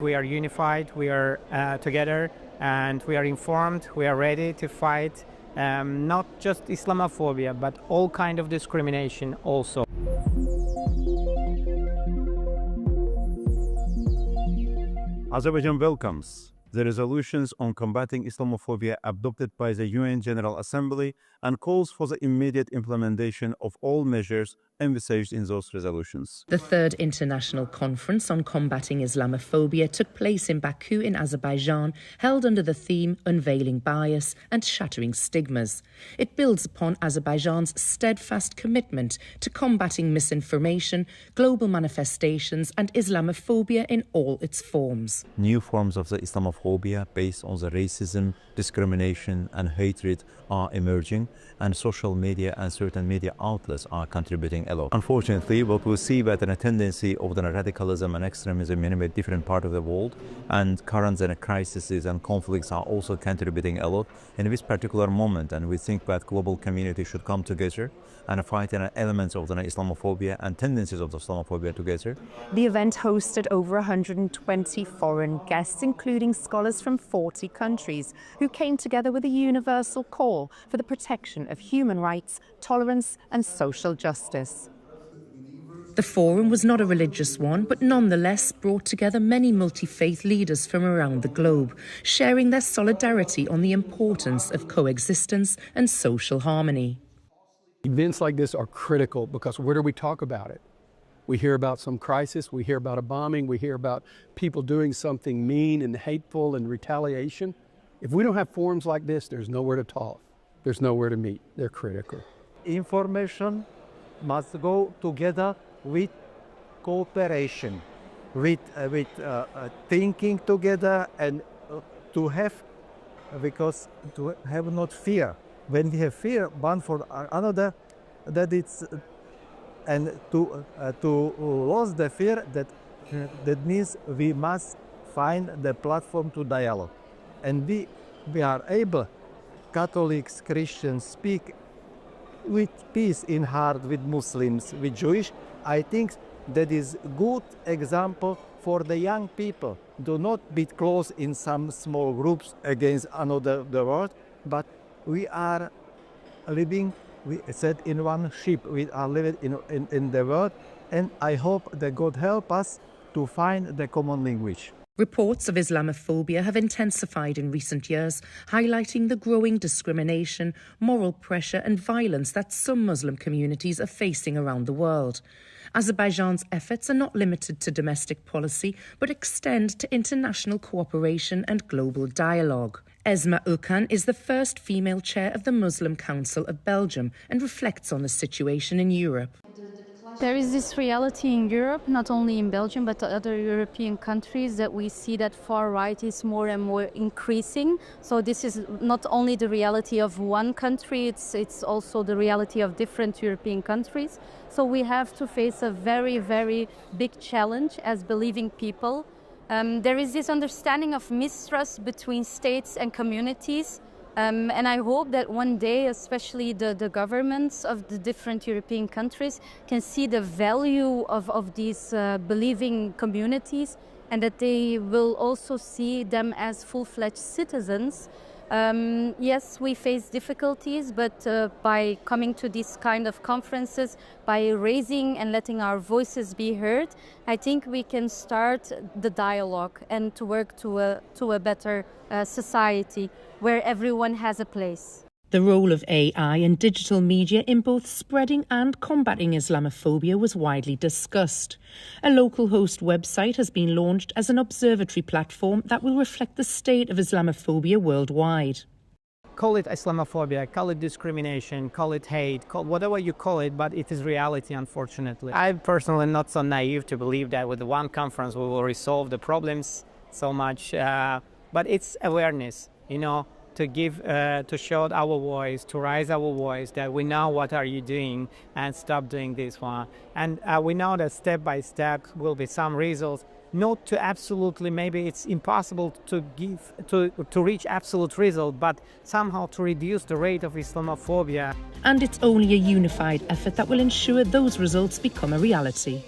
We are unified, we are together, and we are informed, we are ready to fight not just Islamophobia, but all kind of discrimination also. Azerbaijan welcomes the resolutions on combating Islamophobia adopted by the UN General Assembly and calls for the immediate implementation of all measures envisaged in those resolutions. The third international conference on combating Islamophobia took place in Bakú in Azerbaijan, held under the theme Unveiling Bias and Shattering Stigmas. It builds upon Azerbaijan's steadfast commitment to combating misinformation, global manifestations and Islamophobia in all its forms. New forms of the Islamophobia based on the racism, discrimination and hatred are emerging, and social media and certain media outlets are contributing a lot. Unfortunately, what we see that a tendency of the radicalism and extremism in a different part of the world, and current crises and conflicts are also contributing a lot in this particular moment, and we think that global community should come together and fight elements of the Islamophobia and tendencies of the Islamophobia together. The event hosted over 120 foreign guests, including scholars from 40 countries, who came together with a universal call for the protection of human rights, tolerance and social justice. The forum was not a religious one, but nonetheless brought together many multi-faith leaders from around the globe, sharing their solidarity on the importance of coexistence and social harmony. Events like this are critical because where do we talk about it? We hear about some crisis, we hear about a bombing, we hear about people doing something mean and hateful and retaliation. If we don't have forums like this, there's nowhere to talk. There's nowhere to meet. They're critical. Information must go together with cooperation, with thinking together, and to have not fear. When we have fear one for another, that it's and to lose the fear, that means we must find the platform to dialogue, and we are able, Catholics, Christians, speak with peace in heart with Muslims, with Jewish. I think that is good example for the young people. Do not be close in some small groups against another the world, but we are living, we said, in one ship. We are living in the world, and I hope that God help us to find the common language. Reports of Islamophobia have intensified in recent years, highlighting the growing discrimination, moral pressure and violence that some Muslim communities are facing around the world. Azerbaijan's efforts are not limited to domestic policy, but extend to international cooperation and global dialogue. Esma Okan is the first female chair of the Muslim Council of Belgium and reflects on the situation in Europe. There is this reality in Europe, not only in Belgium, but other European countries, that we see that far right is more and more increasing. So this is not only the reality of one country, it's also the reality of different European countries. So we have to face a very, very big challenge as believing people. There is this understanding of mistrust between states and communities. And I hope that one day, especially the governments of the different European countries can see the value of these believing communities, and that they will also see them as full-fledged citizens. Yes, we face difficulties, but by coming to these kind of conferences, by raising and letting our voices be heard, I think we can start the dialogue and to work to a better society where everyone has a place. The role of AI and digital media in both spreading and combating Islamophobia was widely discussed. A local host website has been launched as an observatory platform that will reflect the state of Islamophobia worldwide. Call it Islamophobia, call it discrimination, call it hate, call whatever you call it, but it is reality, unfortunately. I'm personally not so naive to believe that with one conference we will resolve the problems so much, but it's awareness, to show our voice, to raise our voice, that we know what are you doing and stop doing this one. And we know that step by step will be some results. Not to absolutely, maybe it's impossible to reach absolute result, but somehow to reduce the rate of Islamophobia. And it's only a unified effort that will ensure those results become a reality.